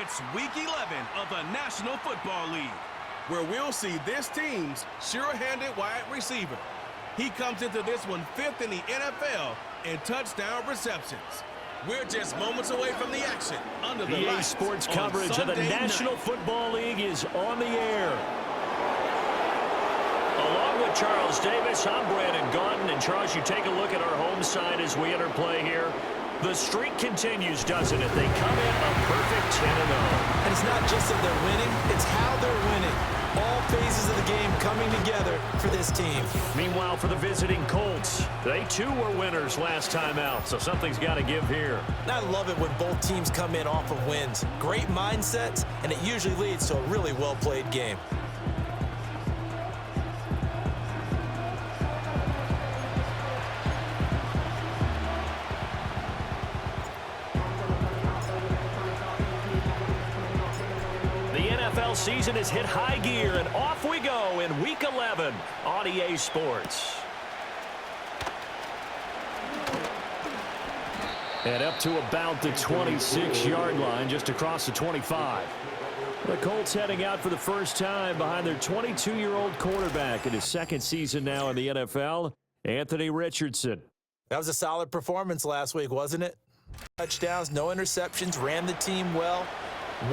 It's Week 11 of the National Football League, where we'll see this team's sure-handed wide receiver. He comes into this one 5th in the NFL in touchdown receptions. We're just moments away from the action under the EA lights. Sports coverage of the National Football League is on the air. Along with Charles Davis, I'm Brandon Gaudin. And Charles, you take a look at our home side as we enter play here. The streak continues, doesn't it? They come in a perfect 10-0. And it's not just that they're winning, it's how they're winning. All phases of the game coming together for this team. Meanwhile, for the visiting Colts, they too were winners last time out, so something's got to give here. And I love it when both teams come in off of wins. Great mindsets, and it usually leads to a really well-played game. Season has hit high gear, and off we go in Week 11 on EA Sports. And up to about the 26-yard line, just across the 25. The Colts heading out for the first time behind their 22-year-old quarterback in his second season now in the NFL, Anthony Richardson. That was a solid performance last week, wasn't it? Touchdowns, no interceptions, ran the team well.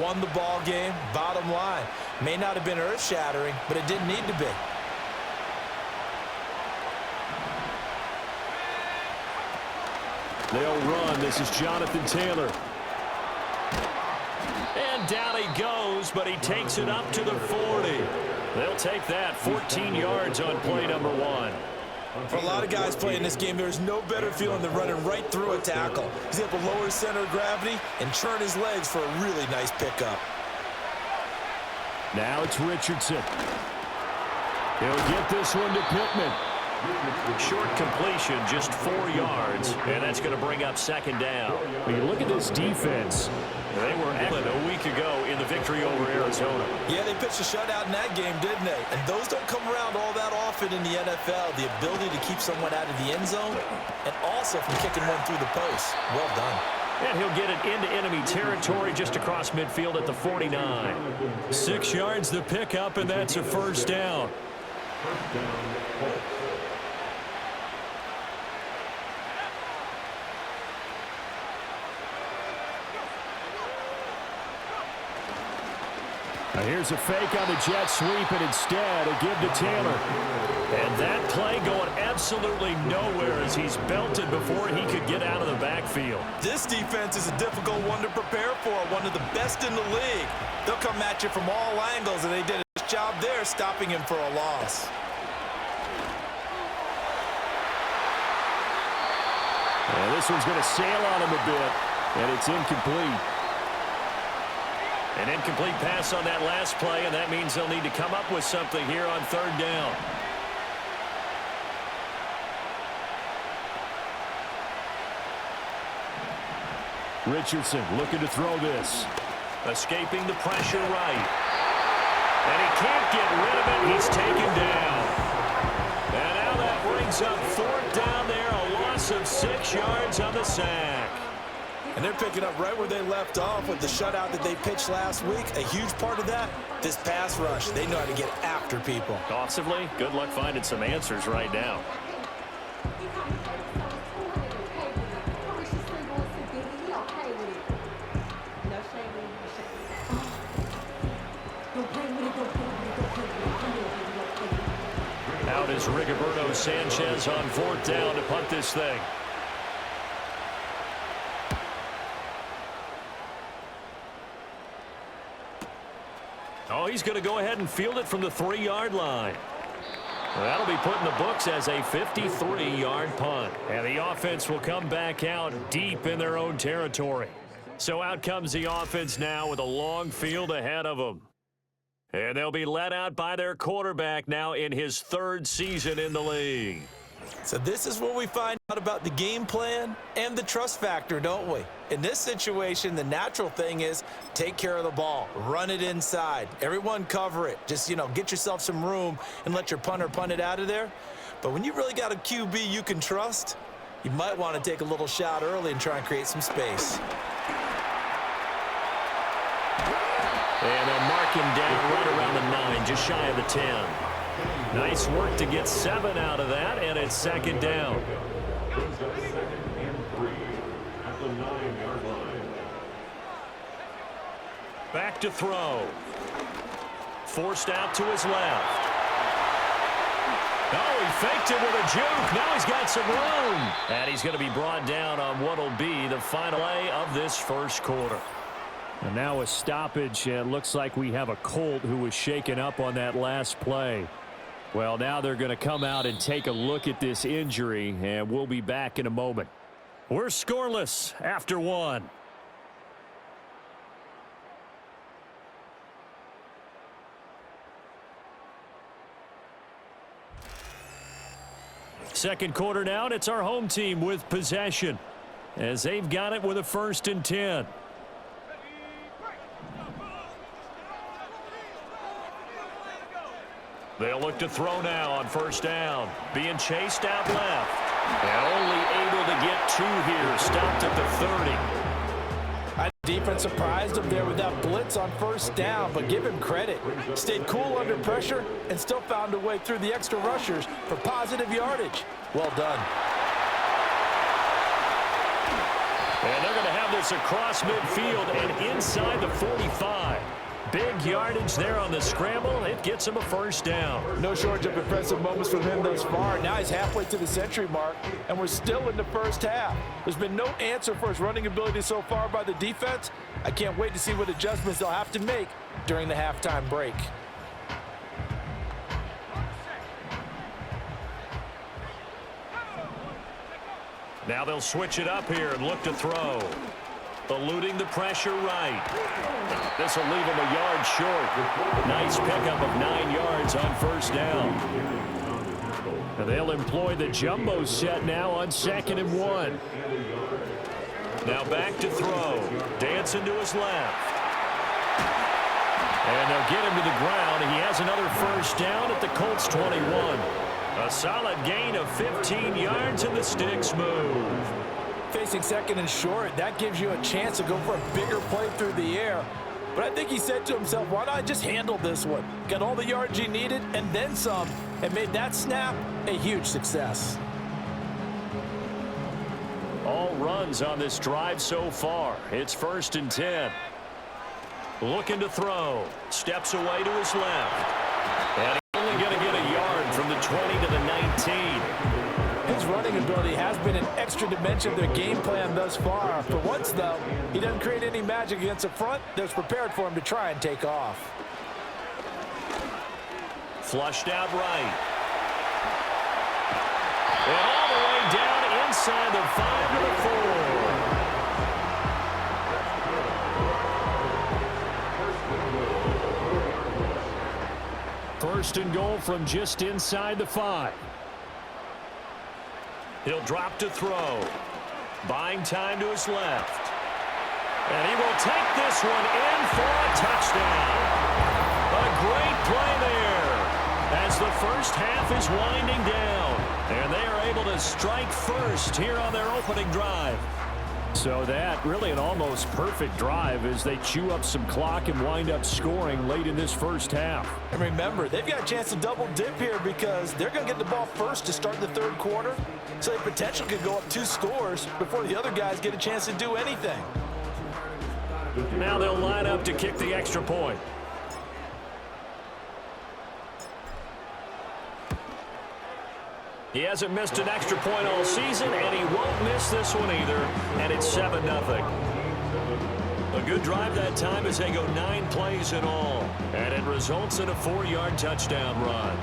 Won the ball game. Bottom line, may not have been earth-shattering, but it didn't need to be. They'll run. This is Jonathan Taylor. And down he goes, but he takes it up to the 40. They'll take that 14 yards on play number 1. For a lot of guys playing this game, there's no better feeling than running right through a tackle. He's able to lower his center of gravity and churn his legs for a really nice pickup. Now it's Richardson. He'll get this one to Pittman. Short completion, just 4 yards, and that's going to bring up second down. When you look at this defense, they were excellent a week ago in the victory over Arizona. Yeah, they pitched a shutout in that game, didn't they? And those don't come around all that often in the NFL. The ability to keep someone out of the end zone and also from kicking one through the post. Well done. And he'll get it into enemy territory just across midfield at the 49. 6 yards the pickup, and that's a first down. Now here's a fake on the jet sweep, and instead a give to Taylor. And that play going absolutely nowhere as he's belted before he could get out of the backfield. This defense is a difficult one to prepare for, one of the best in the league. They'll come at you from all angles, and they did a nice job there stopping him for a loss. And this one's going to sail on him a bit, and it's incomplete. An incomplete pass on that last play, and that means they'll need to come up with something here on third down. Richardson looking to throw this. Escaping the pressure right. And he can't get rid of it. He's taken down. And now that brings up fourth down there, a loss of 6 yards on the sack. And they're picking up right where they left off with the shutout that they pitched last week. A huge part of that, this pass rush. They know how to get after people. Offensively, good luck finding some answers right now. Out is Rigoberto Sanchez on fourth down to punt this thing. Oh, he's going to go ahead and field it from the 3-yard line. That'll be put in the books as a 53-yard punt. And the offense will come back out deep in their own territory. So out comes the offense now with a long field ahead of them. And they'll be let out by their quarterback now in his 3rd season in the league. So this is where we find out about the game plan and the trust factor, don't we? In this situation, the natural thing is take care of the ball, run it inside, everyone cover it. Just, get yourself some room and let your punter punt it out of there. But when you really got a QB you can trust, you might want to take a little shot early and try and create some space. And they'll mark him down right around the 9, just shy of the 10. Nice work to get 7 out of that, and it's second down. Back to throw. Forced out to his left. Oh, he faked it with a juke. Now he's got some room. And he's going to be brought down on what will be the final play of this first quarter. And now a stoppage. It looks like we have a Colt who was shaken up on that last play. Well, now they're going to come out and take a look at this injury, and we'll be back in a moment. We're scoreless after 1. Second quarter now, and it's our home team with possession as they've got it with a 1st and 10. They'll look to throw now on 1st down. Being chased out left. And only able to get 2 here. Stopped at the 30. Defense surprised him there with that blitz on 1st down, but give him credit. Stayed cool under pressure and still found a way through the extra rushers for positive yardage. Well done. And they're going to have this across midfield and inside the 45. Big yardage there on the scramble. It gets him a 1st down. No shortage of impressive moments from him thus far. Now he's halfway to the century mark, and we're still in the first half. There's been no answer for his running ability so far by the defense. I can't wait to see what adjustments they'll have to make during the halftime break. Now they'll switch it up here and look to throw. Eluding the pressure right. This will leave him a yard short. Nice pickup of 9 yards on 1st down. And they'll employ the jumbo set now on 2nd and 1. Now back to throw. Dancing to his left. And they'll get him to the ground. He has another 1st down at the Colts 21. A solid gain of 15 yards, and the sticks move. Facing 2nd and short, that gives you a chance to go for a bigger play through the air. But I think he said to himself, why not just handle this one? Got all the yards he needed and then some, and made that snap a huge success. All runs on this drive so far. It's 1st and 10. Looking to throw. Steps away to his left. And he's only going to get a yard from the 20 to the 19. His running ability has been an extra dimension of their game plan thus far. For once, though, he doesn't create any magic against the front that's prepared for him to try and take off. Flushed out right. And all the way down inside the 5 to the 4. 1st and goal from just inside the 5. He'll drop to throw. Buying time to his left. And he will take this one in for a touchdown. A great play there as the first half is winding down. And they are able to strike first here on their opening drive. So that really an almost perfect drive as they chew up some clock and wind up scoring late in this first half. And remember, they've got a chance to double dip here because they're going to get the ball first to start the 3rd quarter. So they potentially could go up 2 scores before the other guys get a chance to do anything. Now they'll line up to kick the extra point. He hasn't missed an extra point all season, and he won't miss this one either, and it's 7-0. A good drive that time as they go 9 plays in all, and it results in a 4-yard touchdown run.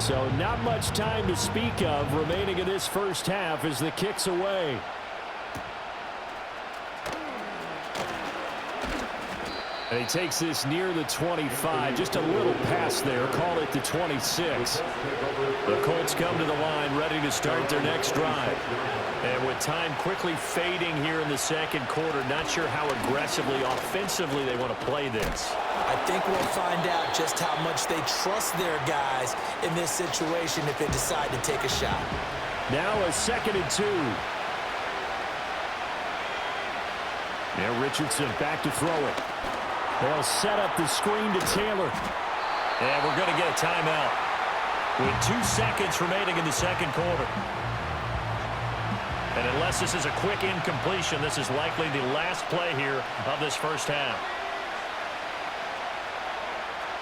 So not much time to speak of remaining in this first half as the kick's away. And he takes this near the 25, just a little pass there, call it the 26. The Colts come to the line ready to start their next drive. And with time quickly fading here in the 2nd quarter, not sure how aggressively, offensively they want to play this. I think we'll find out just how much they trust their guys in this situation if they decide to take a shot. Now a 2nd and 2. Now Richardson back to throw it. They'll set up the screen to Taylor. And we're going to get a timeout with 2 seconds remaining in the second quarter. And unless this is a quick incompletion, this is likely the last play here of this first half.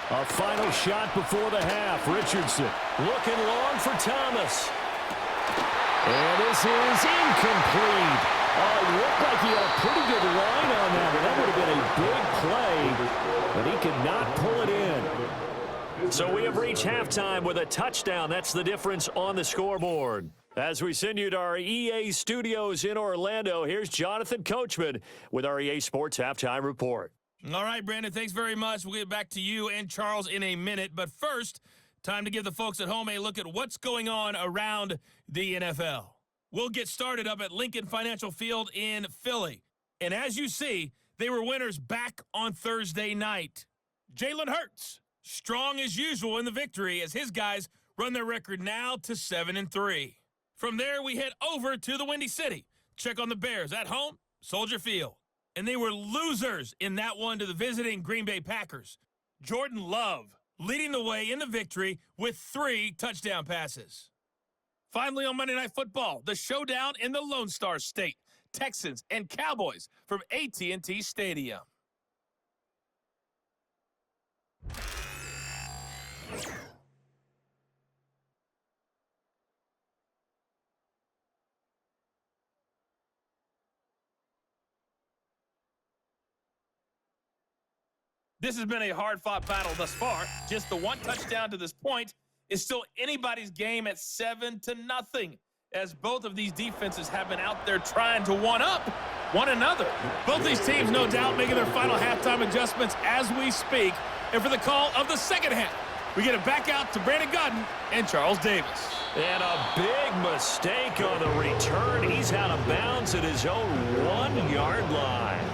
A final shot before the half. Richardson looking long for Thomas. And this is incomplete. Oh, it looked like he had a pretty good line on that, but that would have been a big play, but he could not pull it in. So we have reached halftime with a touchdown. That's the difference on the scoreboard. As we send you to our EA studios in Orlando, here's Jonathan Coachman with our EA Sports Halftime Report. All right, Brandon, thanks very much. We'll get back to you and Charles in a minute. But first, time to give the folks at home a look at what's going on around the NFL. We'll get started up at Lincoln Financial Field in Philly. And as you see, they were winners back on Thursday night. Jalen Hurts, strong as usual in the victory as his guys run their record now to 7-3. From there, we head over to the Windy City. Check on the Bears at home, Soldier Field. And they were losers in that one to the visiting Green Bay Packers. Jordan Love leading the way in the victory with 3 touchdown passes. Finally, on Monday Night Football, the showdown in the Lone Star State. Texans and Cowboys from AT&T Stadium. This has been a hard-fought battle thus far. Just the one touchdown to this point is still anybody's game at 7-0, as both of these defenses have been out there trying to one-up one another. Both these teams, no doubt, making their final halftime adjustments as we speak. And for the call of the second half, we get it back out to Brandon Godden and Charles Davis. And a big mistake on the return. He's out of bounds at his own 1-yard line.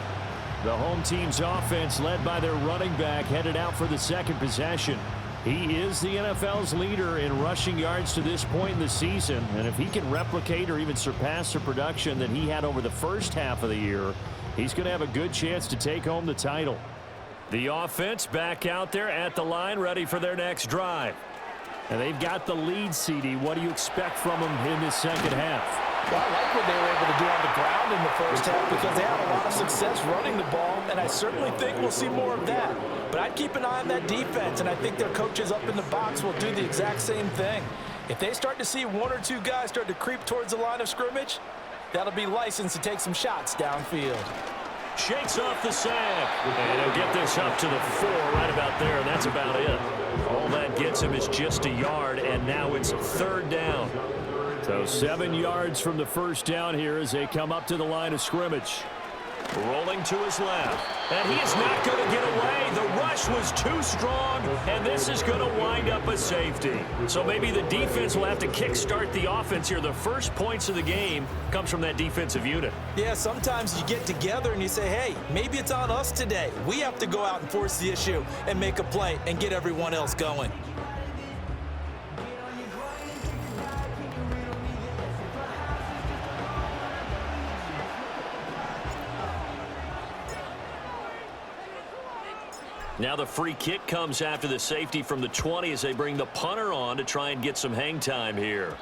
The home team's offense, led by their running back, headed out for the second possession. He is the NFL's leader in rushing yards to this point in the season, and if he can replicate or even surpass the production that he had over the first half of the year, he's going to have a good chance to take home the title. The offense back out there at the line, ready for their next drive. And they've got the lead, CD. What do you expect from them in this second half? Well, I like what they were able to do on the ground in the first half because they had a lot of success running the ball, and I certainly think we'll see more of that. But I'd keep an eye on that defense, and I think their coaches up in the box will do the exact same thing. If they start to see 1 or 2 guys start to creep towards the line of scrimmage, that'll be licensed to take some shots downfield. Shakes off the sack, and he'll get this up to the 4 right about there, and that's about it. All that gets him is just a yard, and now it's 3rd down. So 7 yards from the first down here as they come up to the line of scrimmage. Rolling to his left, and he is not going to get away. The rush was too strong, and this is going to wind up a safety. So maybe the defense will have to kickstart the offense here. The first points of the game comes from that defensive unit. Yeah, sometimes you get together and you say, hey, maybe it's on us today. We have to go out and force the issue and make a play and get everyone else going. Now the free kick comes after the safety from the 20 as they bring the punter on to try and get some hang time here.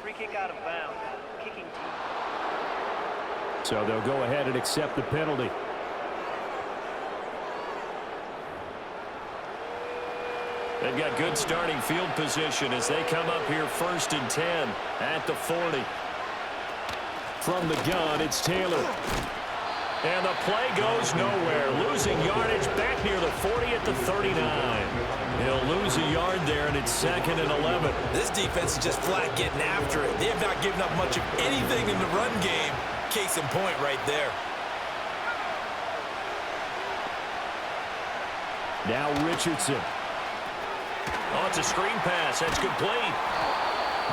Free kick out of bounds. Kicking team. So they'll go ahead and accept the penalty. They've got good starting field position as they come up here 1st and 10 at the 40. From the gun, it's Taylor. And the play goes nowhere. Losing yardage back near the 40 at the 39. He'll lose a yard there, and it's 2nd and 11. This defense is just flat getting after it. They have not given up much of anything in the run game. Case in point right there. Now Richardson. Oh, it's a screen pass. That's complete.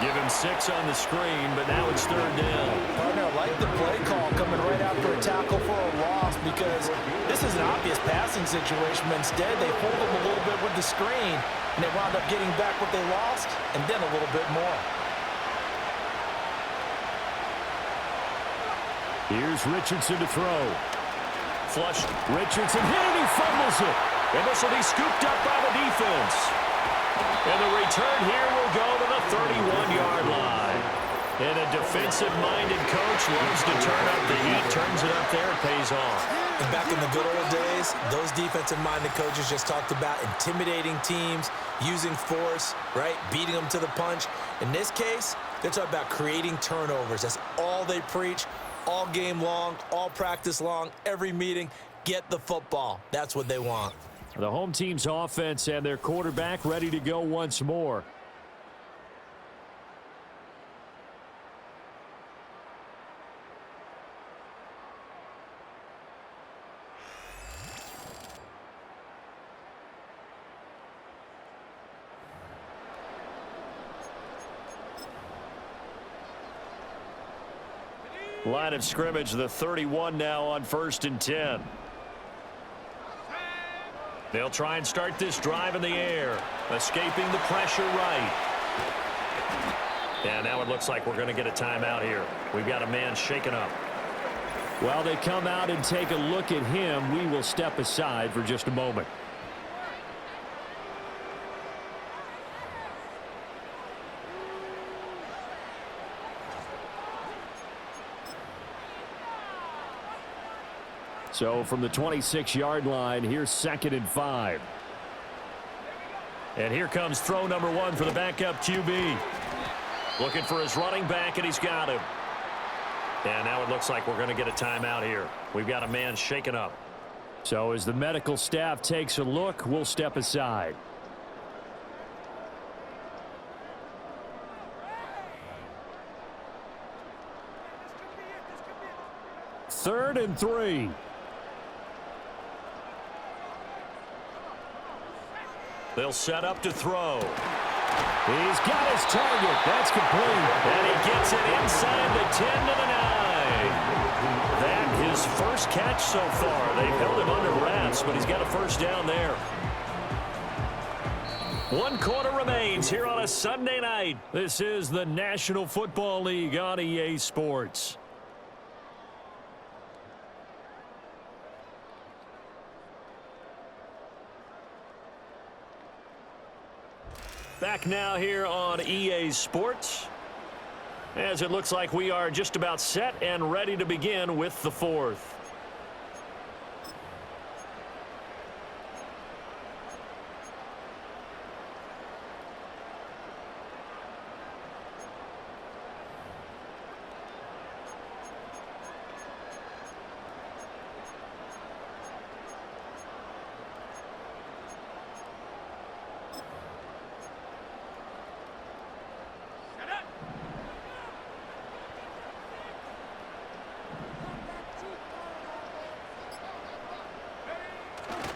Give him 6 on the screen, but now it's 3rd down. Partner, I like the play call coming right after a tackle for a loss because this is an obvious passing situation, but instead they fooled them a little bit with the screen, and they wound up getting back what they lost and then a little bit more. Here's Richardson to throw. Flush. Richardson hit and he fumbles it. And this will be scooped up by the defense. And the return here will go to the 31-yard line. And a defensive-minded coach loves to turn up the heat, turns it up there, it pays off. And back in the good old days, those defensive-minded coaches just talked about intimidating teams, using force, right, beating them to the punch. In this case, they're talking about creating turnovers. That's all they preach, all game long, all practice long, every meeting. Get the football. That's what they want. The home team's offense and their quarterback ready to go once more. Line of scrimmage, the 31 now on 1st and 10. They'll try and start this drive in the air, escaping the pressure right. And now it looks like we're going to get a timeout here. We've got a man shaken up. While they come out and take a look at him, we will step aside for just a moment. So from the 26-yard line, here's 2nd and 5. And here comes throw number 1 for the backup QB. Looking for his running back, and he's got him. And now it looks like we're going to get a timeout here. We've got a man shaken up. So as the medical staff takes a look, we'll step aside. Third and 3. They'll set up to throw. He's got his target. That's complete. And he gets it inside the 10 to the 9. That his first catch so far. They've held him under wraps, but he's got a first down there. 1 quarter remains here on a Sunday night. This is the National Football League on EA Sports. Back now here on EA Sports, as it looks like we are just about set and ready to begin with the 4th.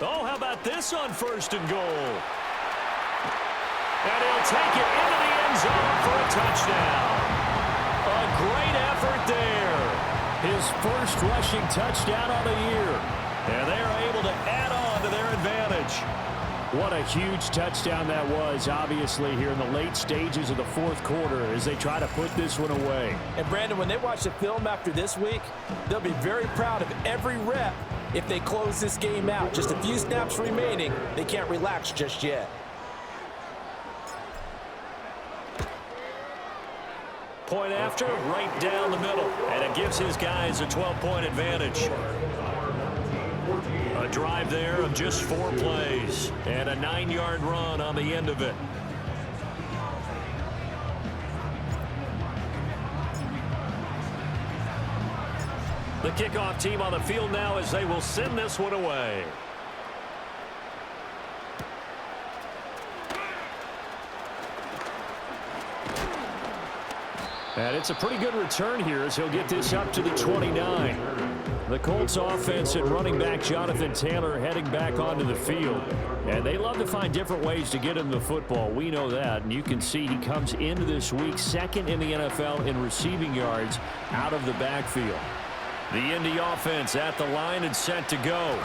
Oh, how about this on 1st and goal? And he'll take it into the end zone for a touchdown. A great effort there. His first rushing touchdown on the year. And they are able to add on to their advantage. What a huge touchdown that was, obviously, here in the late stages of the 4th quarter as they try to put this one away. And, Brandon, when they watch the film after this week, they'll be very proud of every rep if they close this game out. Just a few snaps remaining. They can't relax just yet. Point after, right down the middle. And it gives his guys a 12-point advantage. A drive there of just 4 plays. And a 9-yard run on the end of it. The kickoff team on the field now as they will send this one away. And it's a pretty good return here as he'll get this up to the 29. The Colts offense and running back Jonathan Taylor heading back onto the field. And they love to find different ways to get him the football. We know that. And you can see he comes into this week 2nd in the NFL in receiving yards out of the backfield. The Indy offense at the line and set to go.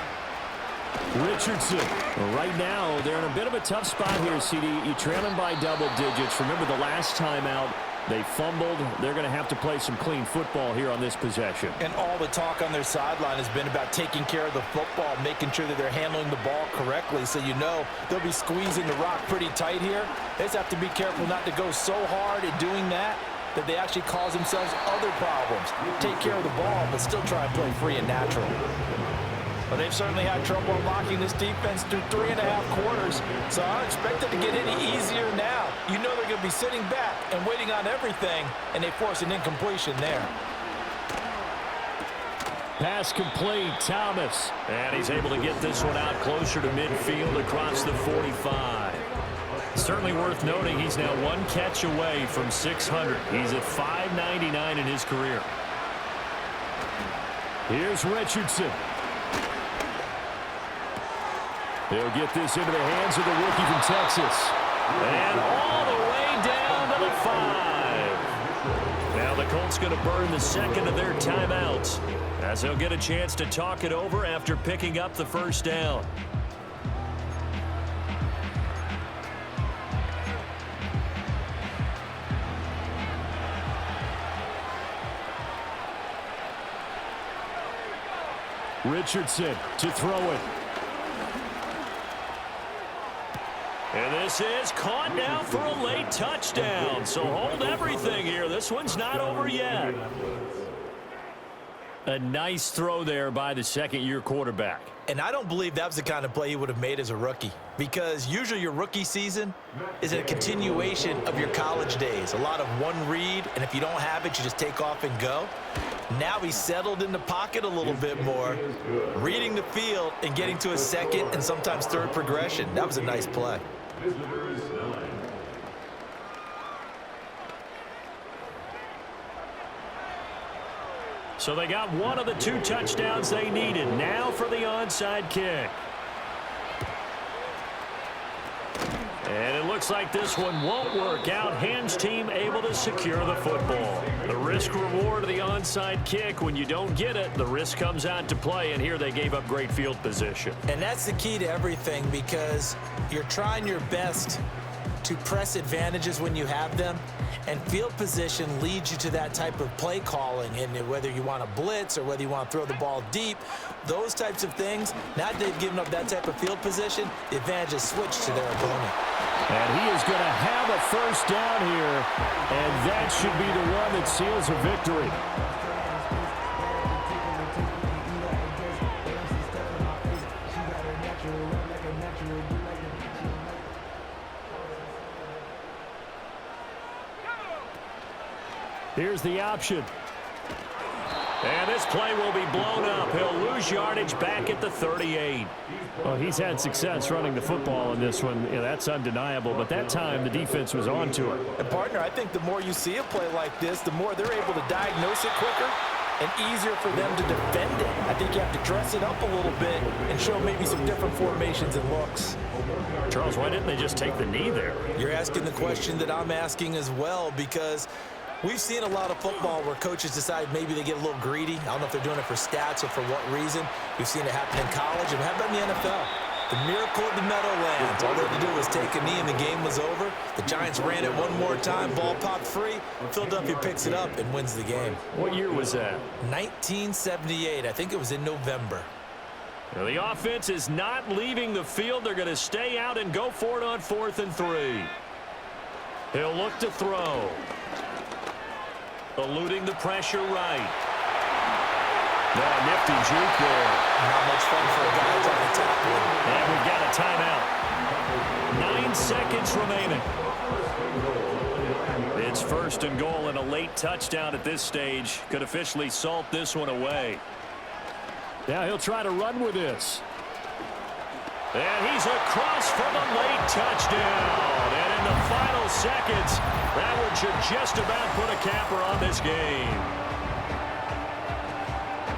Richardson. Right now, they're in a bit of a tough spot here, CD. You trail them by double digits. Remember the last time out, They fumbled. They're going to have to play some clean football here on this possession. And all the talk on their sideline has been about taking care of the football, making sure that they're handling the ball correctly. So you know they'll be squeezing the rock pretty tight here. They just have to be careful not to go so hard at doing that they actually cause themselves other problems. Take care of the ball, but still try and play free and natural. Well, they've certainly had trouble unlocking this defense through 3.5 quarters, so I don't expect it to get any easier now. You know they're going to be sitting back and waiting on everything, and they force an incompletion there. Pass complete, Thomas. And he's able to get this one out closer to midfield across the 45. Certainly worth noting he's now one catch away from 600. He's at 599 in his career. Here's Richardson. They'll get this into the hands of the rookie from Texas. And all the way down to the 5. Now the Colts going to burn the second of their timeouts, as they'll get a chance to talk it over after picking up the first down. Richardson to throw it. And this is caught now for a late touchdown. So hold everything here. This one's not over yet. A nice throw there by the second-year quarterback. And I don't believe that was the kind of play he would have made as a rookie, because usually your rookie season is a continuation of your college days. A lot of one read, and if you don't have it, you just take off and go. Now he's settled in the pocket a little bit more, reading the field and getting to a second and sometimes third progression. That was a nice play. So they got one of the 2 touchdowns they needed. Now for the onside kick. And it looks like this one won't work out. Hans team able to secure the football. The risk reward of the onside kick, when you don't get it, the risk comes out to play, and here they gave up great field position. And that's the key to everything, because you're trying your best to press advantages when you have them, and field position leads you to that type of play calling. And whether you want to blitz or whether you want to throw the ball deep, those types of things, now that they've given up that type of field position, the advantage is switched to their opponent. And he is going to have a first down here, and that should be the one that seals a victory. Here's the option. And this play will be blown up. He'll lose yardage back at the 38. Well, he's had success running the football in this one. Yeah, that's undeniable. But that time, the defense was on to it. And, partner, I think the more you see a play like this, the more they're able to diagnose it quicker and easier for them to defend it. I think you have to dress it up a little bit and show maybe some different formations and looks. Charles, why didn't they just take the knee there? You're asking the question that I'm asking as well, because we've seen a lot of football where coaches decide maybe they get a little greedy. I don't know if they're doing it for stats or for what reason. We've seen it happen in college, and how about in the NFL? The miracle of the Meadowlands. All they had to do was take a knee, and the game was over. The Giants ran it one more time. Ball popped free. Philadelphia picks it up and wins the game. What year was that? 1978. I think it was in November. Well, the offense is not leaving the field. They're going to stay out and go for it on 4th and 3. He'll look to throw. Eluding the pressure right. Nifty juke there. Not much fun for a guy trying to tackle him. And we've got a timeout. 9 seconds remaining. It's 1st and goal, and a late touchdown at this stage could officially salt this one away. Now he'll try to run with this. And he's across for the late touchdown. And in the final seconds, that one should just about put a capper on this game.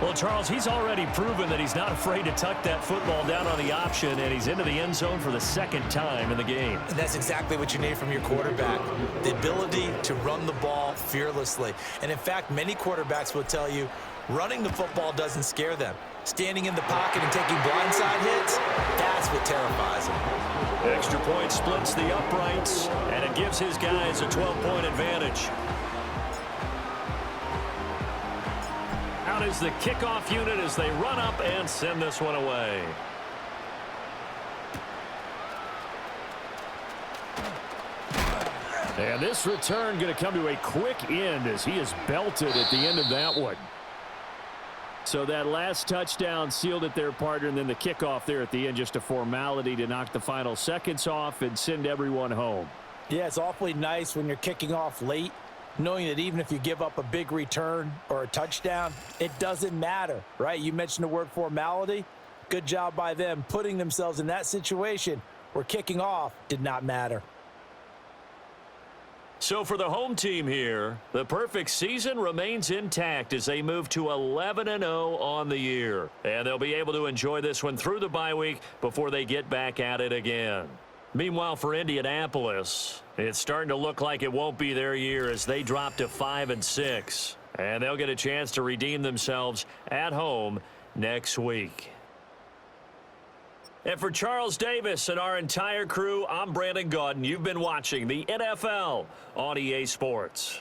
Well, Charles, he's already proven that he's not afraid to tuck that football down on the option, and he's into the end zone for the 2nd time in the game. And that's exactly what you need from your quarterback, the ability to run the ball fearlessly. And, in fact, many quarterbacks will tell you running the football doesn't scare them. Standing in the pocket and taking blindside hits, that's what terrifies them. Extra point splits the uprights, and it gives his guys a 12-point advantage. Out is the kickoff unit as they run up and send this one away. And this return going to come to a quick end as he is belted at the end of that one. So that last touchdown sealed it there, partner, and then the kickoff there at the end, just a formality to knock the final seconds off and send everyone home. Yeah, it's awfully nice when you're kicking off late, knowing that even if you give up a big return or a touchdown, it doesn't matter, right? You mentioned the word formality. Good job by them putting themselves in that situation where kicking off did not matter. So for the home team here, the perfect season remains intact as they move to 11-0 on the year. And they'll be able to enjoy this one through the bye week before they get back at it again. Meanwhile, for Indianapolis, it's starting to look like it won't be their year as they drop to 5-6. And they'll get a chance to redeem themselves at home next week. And for Charles Davis and our entire crew, I'm Brandon Gaudin. You've been watching the NFL on EA Sports.